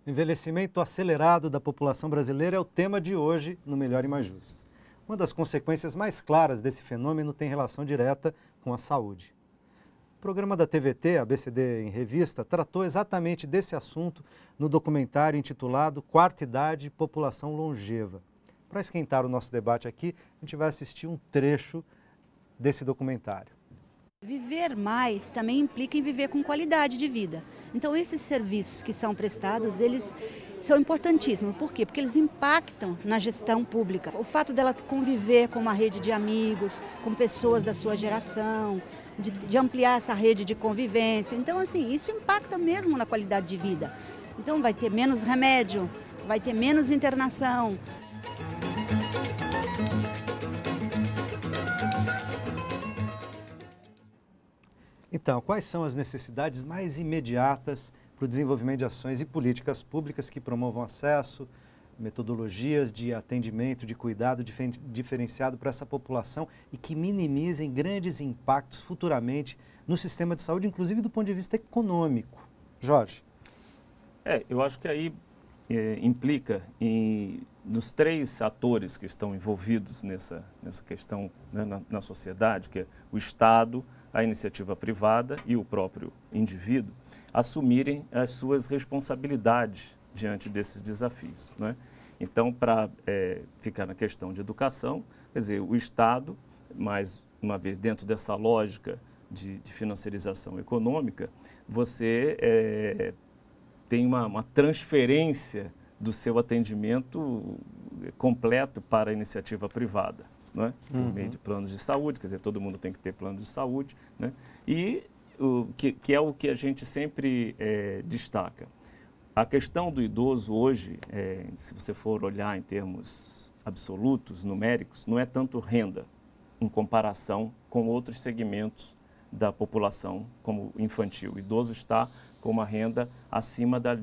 O envelhecimento acelerado da população brasileira é o tema de hoje no Melhor e Mais Justo. Uma das consequências mais claras desse fenômeno tem relação direta com a saúde. O programa da TVT, ABCD em Revista, tratou exatamente desse assunto no documentário intitulado Quarta Idade e População Longeva. Para esquentar o nosso debate aqui, a gente vai assistir um trecho desse documentário. Viver mais também implica em viver com qualidade de vida. Então esses serviços que são prestados, eles são importantíssimos. Por quê? Porque eles impactam na gestão pública. O fato dela conviver com uma rede de amigos, com pessoas da sua geração, de ampliar essa rede de convivência. Então, assim, isso impacta mesmo na qualidade de vida. Então vai ter menos remédio, vai ter menos internação. Então, quais são as necessidades mais imediatas para o desenvolvimento de ações e políticas públicas que promovam acesso, metodologias de atendimento, de cuidado diferenciado para essa população e que minimizem grandes impactos futuramente no sistema de saúde, inclusive do ponto de vista econômico? Jorge. Eu acho que aí implica nos três atores que estão envolvidos nessa questão, né, na sociedade, que é o Estado, a iniciativa privada e o próprio indivíduo, assumirem as suas responsabilidades diante desses desafios, né? Então, para ficar na questão de educação, quer dizer, o Estado, mais uma vez dentro dessa lógica de financiarização econômica, você tem uma transferência do seu atendimento completo para a iniciativa privada, não é? Por meio de planos de saúde, quer dizer, todo mundo tem que ter plano de saúde, né? E que é o que a gente sempre destaca. A questão do idoso hoje, se você for olhar em termos absolutos, numéricos, não é tanto renda em comparação com outros segmentos da população, como o infantil. O idoso está com uma renda acima da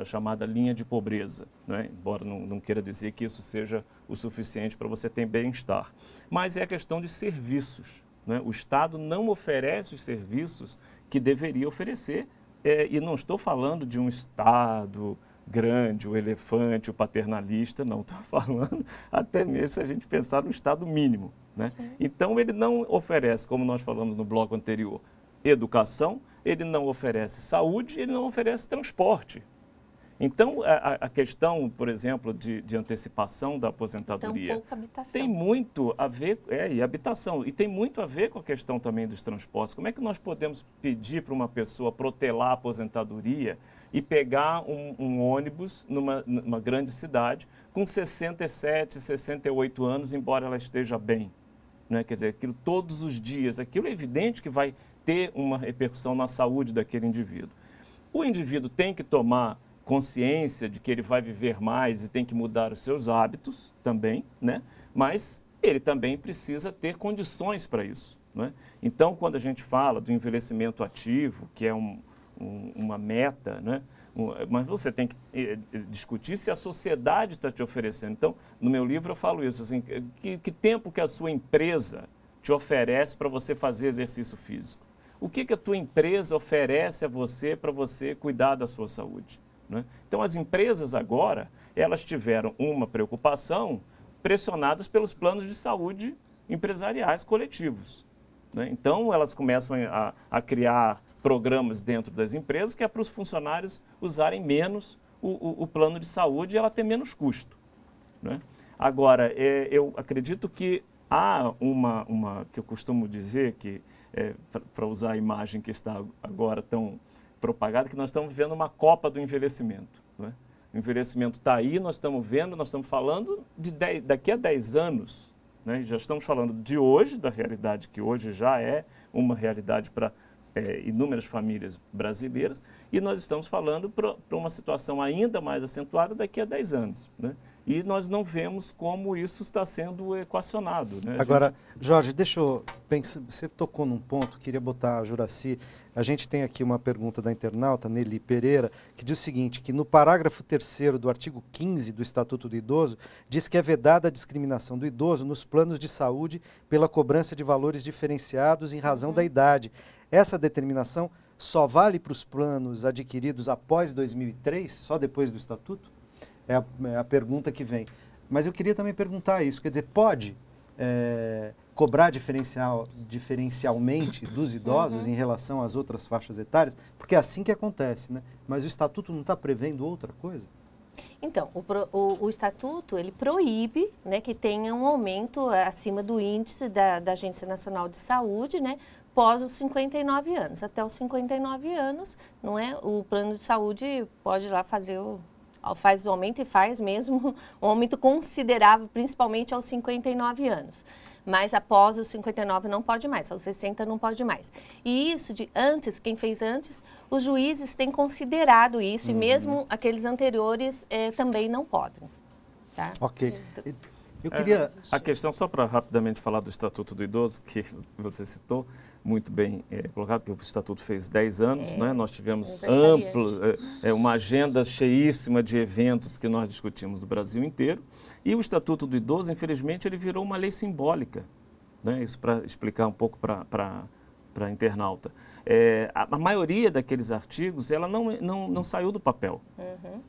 chamada linha de pobreza, né? Embora não queira dizer que isso seja o suficiente para você ter bem-estar. Mas é a questão de serviços, né? O Estado não oferece os serviços que deveria oferecer, e não estou falando de um Estado grande, o elefante, o paternalista, não estou falando até mesmo se a gente pensar no Estado mínimo, né? Então ele não oferece, como nós falamos no bloco anterior, educação, ele não oferece saúde, ele não oferece transporte. Então, a questão, por exemplo, de antecipação da aposentadoria tem muito a ver, e habitação, e tem muito a ver com a questão também dos transportes. Como é que nós podemos pedir para uma pessoa protelar a aposentadoria e pegar um ônibus numa grande cidade com 67, 68 anos, embora ela esteja bem, né? Quer dizer, aquilo todos os dias, aquilo é evidente que vai ter uma repercussão na saúde daquele indivíduo. O indivíduo tem que tomar consciência de que ele vai viver mais e tem que mudar os seus hábitos também, né? Mas ele também precisa ter condições para isso, né? Então, quando a gente fala do envelhecimento ativo, que é uma meta, né? Mas você tem que discutir se a sociedade está te oferecendo. Então, no meu livro eu falo isso, assim, que tempo que a sua empresa te oferece para você fazer exercício físico? O que a tua empresa oferece a você para você cuidar da sua saúde, né? Então, as empresas agora, elas tiveram uma preocupação pressionadas pelos planos de saúde empresariais coletivos, né? Então, elas começam a criar programas dentro das empresas que é para os funcionários usarem menos o plano de saúde e ela ter menos custo, né? Agora, eu acredito que há que eu costumo dizer que, para usar a imagem que está agora tão propagada, que nós estamos vivendo uma Copa do envelhecimento, né? O envelhecimento está aí, nós estamos vendo, nós estamos falando daqui a 10 anos, né? Já estamos falando de hoje, da realidade que hoje já é uma realidade para inúmeras famílias brasileiras, e nós estamos falando para uma situação ainda mais acentuada daqui a 10 anos, né? E nós não vemos como isso está sendo equacionado, né? Agora, Jorge, deixa eu pensar, você tocou num ponto, queria botar a Juraci. A gente tem aqui uma pergunta da internauta, Nelly Pereira, que diz o seguinte, que no parágrafo 3º do artigo 15 do Estatuto do Idoso, diz que é vedada a discriminação do idoso nos planos de saúde pela cobrança de valores diferenciados em razão da idade. Essa determinação só vale para os planos adquiridos após 2003, só depois do Estatuto? É a pergunta que vem. Mas eu queria também perguntar isso, quer dizer, pode cobrar diferencialmente dos idosos em relação às outras faixas etárias? Porque é assim que acontece, né? Mas o Estatuto não está prevendo outra coisa? Então, o Estatuto, ele proíbe, né, que tenha um aumento acima do índice da Agência Nacional de Saúde, né, pós os 59 anos. Até os 59 anos, não é? O plano de saúde pode ir lá faz o aumento e faz mesmo um aumento considerável, principalmente aos 59 anos. Mas após os 59 não pode mais, aos 60 não pode mais. E isso de antes, quem fez antes, os juízes têm considerado isso e mesmo aqueles anteriores também não podem. Tá? Ok. Eu queria... A questão, só para rapidamente falar do Estatuto do Idoso, que você citou, muito bem colocado, porque o Estatuto fez 10 anos, né? Nós tivemos uma agenda cheíssima de eventos que nós discutimos do Brasil inteiro. E o Estatuto do Idoso, infelizmente, ele virou uma lei simbólica, né? Isso para explicar um pouco para a internauta. A maioria daqueles artigos, ela não saiu do papel.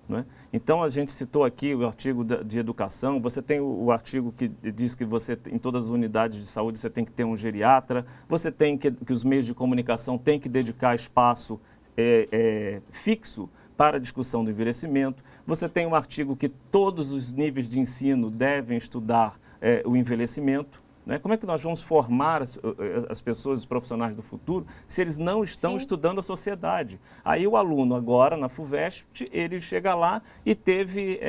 Né? Então, a gente citou aqui o artigo de educação, você tem o artigo que diz que você, em todas as unidades de saúde, você tem que ter um geriatra, você tem que os meios de comunicação têm que dedicar espaço fixo para a discussão do envelhecimento. Você tem um artigo que todos os níveis de ensino devem estudar o envelhecimento. Né? Como é que nós vamos formar as pessoas, os profissionais do futuro, se eles não estão estudando a sociedade? Aí o aluno agora, na FUVEST, ele chega lá e teve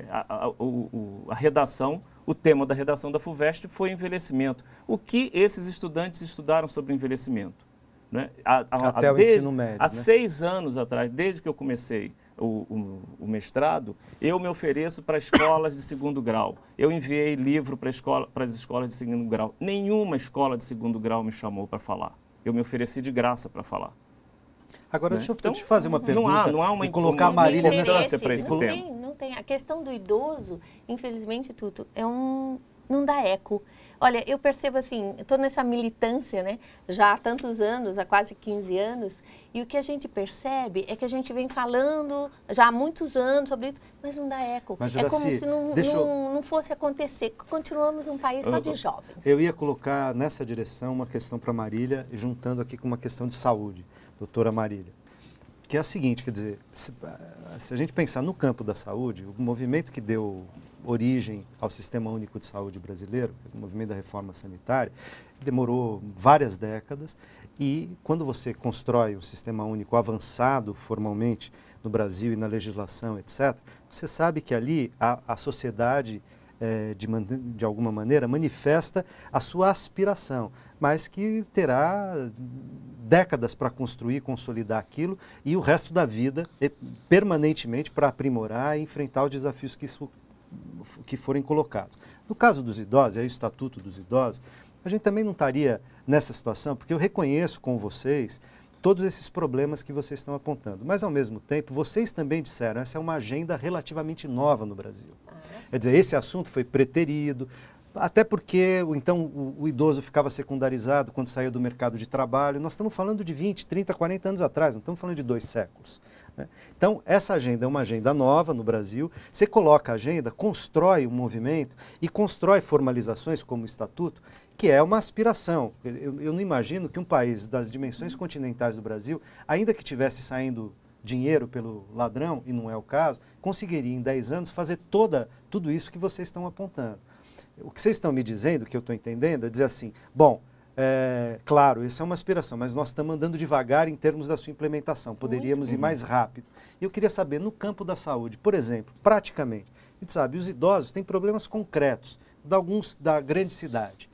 a redação, o tema da redação da FUVEST foi envelhecimento. O que esses estudantes estudaram sobre envelhecimento? Né? Até o ensino médio. Há 6 anos atrás, desde que eu comecei o mestrado, eu me ofereço para escolas de segundo grau. Eu enviei livro para as escolas de segundo grau. Nenhuma escola de segundo grau me chamou para falar. Eu me ofereci de graça para falar. Agora, né? deixa eu te fazer uma pergunta não há uma e colocar a Marília importância para esse tema. Não tem. A questão do idoso, infelizmente, Tuto, não dá eco. Olha, eu percebo assim, estou nessa militância, né, já há tantos anos, há quase 15 anos, e o que a gente percebe é que a gente vem falando já há muitos anos sobre isso, mas não dá eco. Mas, é como se não fosse acontecer. Continuamos um país só de jovens. Eu ia colocar nessa direção uma questão para a Marília, juntando aqui com uma questão de saúde, doutora Marília. Que é a seguinte, quer dizer, se a gente pensar no campo da saúde, o movimento que deu origem ao Sistema Único de Saúde brasileiro, o movimento da reforma sanitária, demorou várias décadas e quando você constrói um sistema único avançado formalmente no Brasil e na legislação, etc., você sabe que ali a sociedade, de alguma maneira, manifesta a sua aspiração, mas que terá décadas para construir e consolidar aquilo e o resto da vida permanentemente para aprimorar e enfrentar os desafios que forem colocados. No caso dos idosos, aí o Estatuto dos Idosos, a gente também não estaria nessa situação, porque eu reconheço com vocês todos esses problemas que vocês estão apontando. Mas, ao mesmo tempo, vocês também disseram, essa é uma agenda relativamente nova no Brasil. Quer dizer, esse assunto foi preterido, até porque o idoso ficava secundarizado quando saía do mercado de trabalho. Nós estamos falando de 20, 30, 40 anos atrás, não estamos falando de 2 séculos. Né? Então, essa agenda é uma agenda nova no Brasil. Você coloca a agenda, constrói um movimento e constrói formalizações como o Estatuto, que é uma aspiração. Eu não imagino que um país das dimensões continentais do Brasil, ainda que tivesse saindo dinheiro pelo ladrão, e não é o caso, conseguiria em 10 anos fazer tudo isso que vocês estão apontando. O que vocês estão me dizendo, que eu estou entendendo, é dizer assim, bom, claro, isso é uma aspiração, mas nós estamos andando devagar em termos da sua implementação, poderíamos ir mais rápido. E eu queria saber, no campo da saúde, por exemplo, praticamente, a gente sabe, os idosos têm problemas concretos, da grande cidade.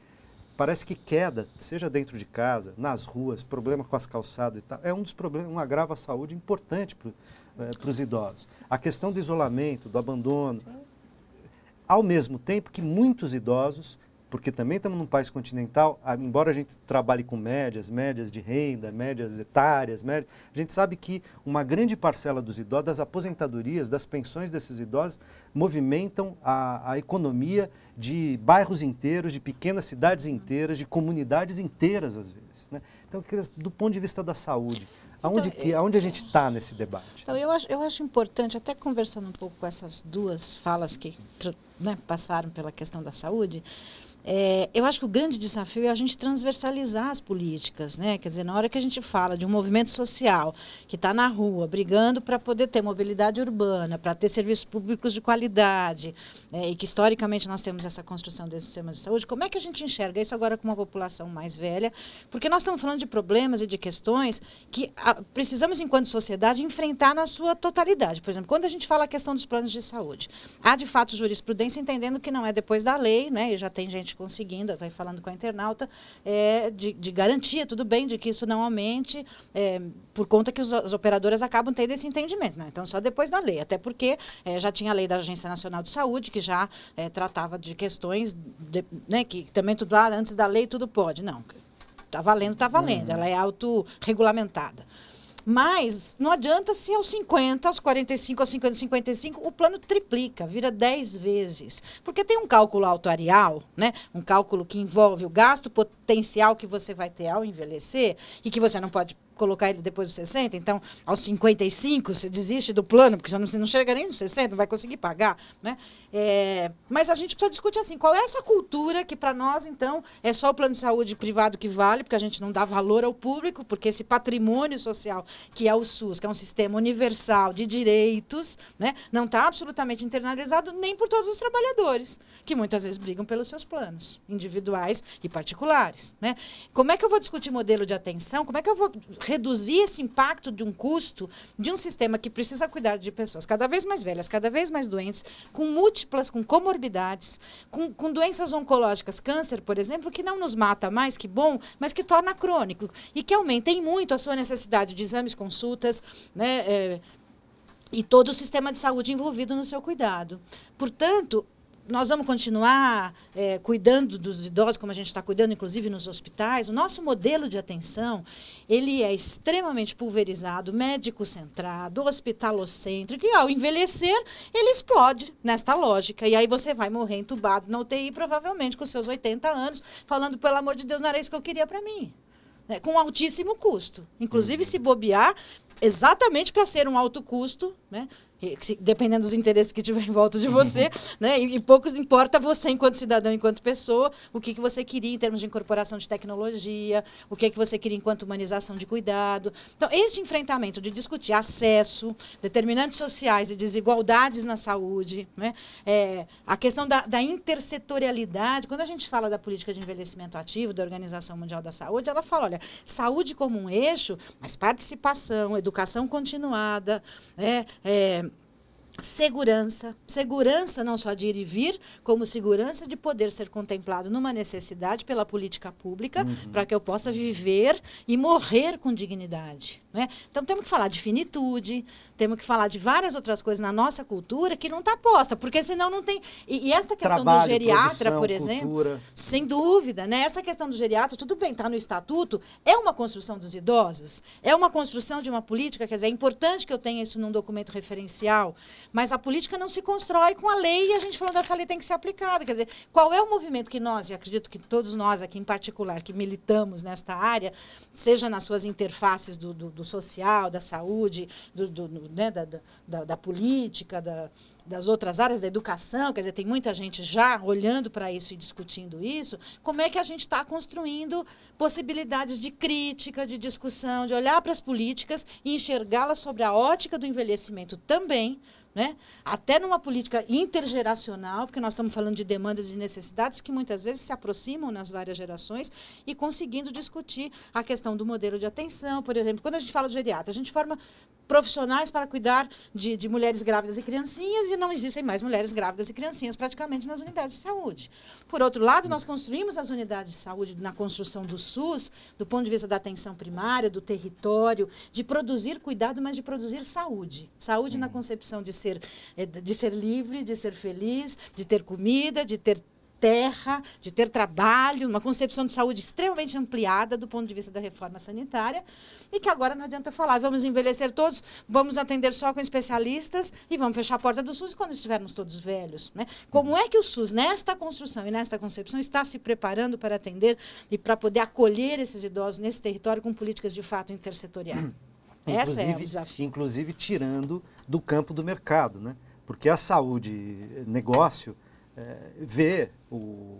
Parece que queda, seja dentro de casa, nas ruas, problema com as calçadas e tal, é um dos problemas, um agravo à saúde importante para os idosos. A questão do isolamento, do abandono, ao mesmo tempo que muitos idosos, porque também estamos num país continental, embora a gente trabalhe com médias de renda, médias etárias, a gente sabe que uma grande parcela dos idosos, das aposentadorias, das pensões desses idosos, movimentam a economia de bairros inteiros, de pequenas cidades inteiras, de comunidades inteiras, às vezes. né? Então, do ponto de vista da saúde, aonde a gente está nesse debate? Então, eu acho importante, até conversando um pouco com essas duas falas que passaram pela questão da saúde, eu acho que o grande desafio é a gente transversalizar as políticas, né? Quer dizer, na hora que a gente fala de um movimento social que está na rua, brigando para poder ter mobilidade urbana, para ter serviços públicos de qualidade, e que historicamente nós temos essa construção desse sistema de saúde, como é que a gente enxerga isso agora com uma população mais velha? Porque nós estamos falando de problemas e de questões que precisamos, enquanto sociedade, enfrentar na sua totalidade. Por exemplo, quando a gente fala a questão dos planos de saúde, há de fato jurisprudência entendendo que não é depois da lei, né? E já tem gente conseguindo, vai falando com a internauta, de garantia, tudo bem, de que isso não aumente, por conta que as operadoras acabam tendo esse entendimento, né? Então, só depois da lei, até porque já tinha a lei da Agência Nacional de Saúde, que já tratava de questões, né, que também tudo antes da lei tudo pode. Não, está valendo, ela é autorregulamentada. Mas não adianta se aos 50, aos 45, aos 50, 55, o plano triplica, vira 10 vezes. Porque tem um cálculo atuarial, né? Um cálculo que envolve o gasto potencial que você vai ter ao envelhecer e que você não pode colocar ele depois dos 60, então, aos 55, você desiste do plano, porque você não chega nem nos 60, não vai conseguir pagar, né? Mas a gente precisa discutir assim, qual é essa cultura que para nós, então, é só o plano de saúde privado que vale, porque a gente não dá valor ao público, porque esse patrimônio social que é o SUS, que é um sistema universal de direitos, né, não está absolutamente internalizado nem por todos os trabalhadores, que muitas vezes brigam pelos seus planos, individuais e particulares, né? Como é que eu vou discutir modelo de atenção? Como é que eu vou reduzir esse impacto de um custo de um sistema que precisa cuidar de pessoas cada vez mais velhas, cada vez mais doentes, com múltiplas, com comorbidades, com doenças oncológicas, câncer, por exemplo, que não nos mata mais, que bom, mas que torna crônico e que aumentem muito a sua necessidade de exames, consultas, né, e todo o sistema de saúde envolvido no seu cuidado. Portanto, nós vamos continuar cuidando dos idosos, como a gente está cuidando, inclusive, nos hospitais. O nosso modelo de atenção, ele é extremamente pulverizado, médico-centrado, hospitalocêntrico, e ao envelhecer, ele explode nesta lógica. E aí você vai morrer entubado na UTI, provavelmente, com seus 80 anos, falando, pelo amor de Deus, não era isso que eu queria para mim. Com altíssimo custo. Inclusive, se bobear, exatamente para ser um alto custo, né? Dependendo dos interesses que tiver em volta de você, né? E pouco importa você, enquanto cidadão, enquanto pessoa, o que você queria em termos de incorporação de tecnologia, o que você queria enquanto humanização de cuidado. Então, este enfrentamento de discutir acesso, determinantes sociais e desigualdades na saúde, né? A questão da intersetorialidade, quando a gente fala da política de envelhecimento ativo, da Organização Mundial da Saúde, ela fala, olha, saúde como um eixo, mas participação, educação continuada, segurança não só de ir e vir, como segurança de poder ser contemplado numa necessidade pela política pública, para que eu possa viver e morrer com dignidade, né? Então, temos que falar de finitude, temos que falar de várias outras coisas na nossa cultura que não está posta, porque senão não tem... E essa questão do geriatra, por exemplo, cultura. Sem dúvida, né? Essa questão do geriatra, tudo bem, está no estatuto, é uma construção dos idosos, é uma construção de uma política, quer dizer, é importante que eu tenha isso num documento referencial, mas a política não se constrói com a lei e a gente falando dessa lei tem que ser aplicada. Quer dizer, qual é o movimento que nós, e acredito que todos nós aqui em particular, que militamos nesta área, seja nas suas interfaces do social, da saúde, né, da política, das outras áreas, da educação, quer dizer, tem muita gente já olhando para isso e discutindo isso, como é que a gente está construindo possibilidades de crítica, de discussão, de olhar para as políticas e enxergá-las sobre a ótica do envelhecimento também, né? Até numa política intergeracional, porque nós estamos falando de demandas e necessidades que muitas vezes se aproximam nas várias gerações e conseguindo discutir a questão do modelo de atenção. Por exemplo, quando a gente fala de geriatra, a gente forma profissionais para cuidar de mulheres grávidas e criancinhas e não existem mais mulheres grávidas e criancinhas praticamente nas unidades de saúde. Por outro lado, nós construímos as unidades de saúde na construção do SUS, do ponto de vista da atenção primária, do território, de produzir cuidado, mas de produzir saúde. Saúde na concepção de ser livre, de ser feliz, de ter comida, de ter terra, de ter trabalho, uma concepção de saúde extremamente ampliada do ponto de vista da reforma sanitária, e que agora não adianta falar, vamos envelhecer todos, vamos atender só com especialistas e vamos fechar a porta do SUS quando estivermos todos velhos, né? Como é que o SUS, nesta construção e nesta concepção, está se preparando para atender e para poder acolher esses idosos nesse território com políticas de fato intersetoriais? Esse é o desafio. Inclusive tirando do campo do mercado, né? Porque a saúde, negócio, vê o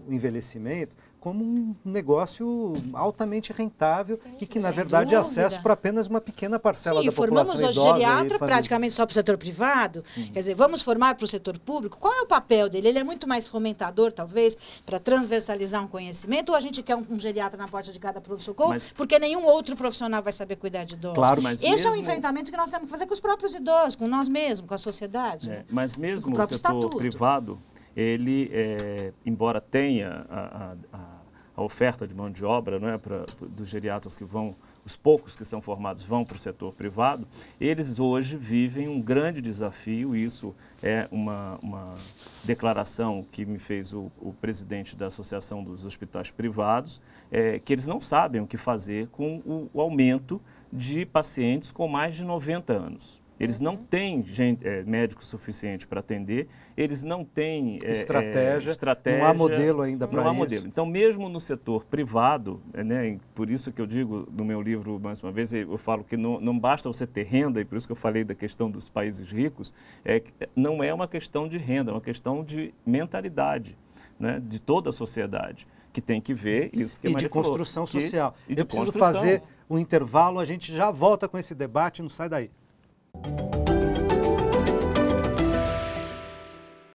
envelhecimento como um negócio altamente rentável e que, na verdade, é acesso para apenas uma pequena parcela da população idosa. Formamos hoje geriatra praticamente só para o setor privado, quer dizer, vamos formar para o setor público. Qual é o papel dele? Ele é muito mais fomentador, talvez, para transversalizar um conhecimento, ou a gente quer um geriatra na porta de cada pronto-socorro, porque nenhum outro profissional vai saber cuidar de idosos? Claro, mas esse é um enfrentamento que nós temos que fazer com os próprios idosos, com nós mesmos, com a sociedade. Né? Mas mesmo o setor privado, ele, embora tenha a oferta de mão de obra, não é, dos geriatras que vão, os poucos que são formados vão para o setor privado, eles hoje vivem um grande desafio. Isso é uma declaração que me fez o presidente da Associação dos Hospitais Privados, que eles não sabem o que fazer com o aumento de pacientes com mais de 90 anos. Eles não têm médico suficiente para atender, eles não têm estratégia, não há modelo ainda para isso. Não há modelo. Então, mesmo no setor privado, né, por isso que eu digo no meu livro, mais uma vez, eu falo que não basta você ter renda, e por isso que eu falei da questão dos países ricos, não é uma questão de renda, é uma questão de mentalidade, né, de toda a sociedade, que tem que ver isso que a Maria falou. Construção social. Eu preciso fazer um intervalo, a gente já volta com esse debate, não sai daí.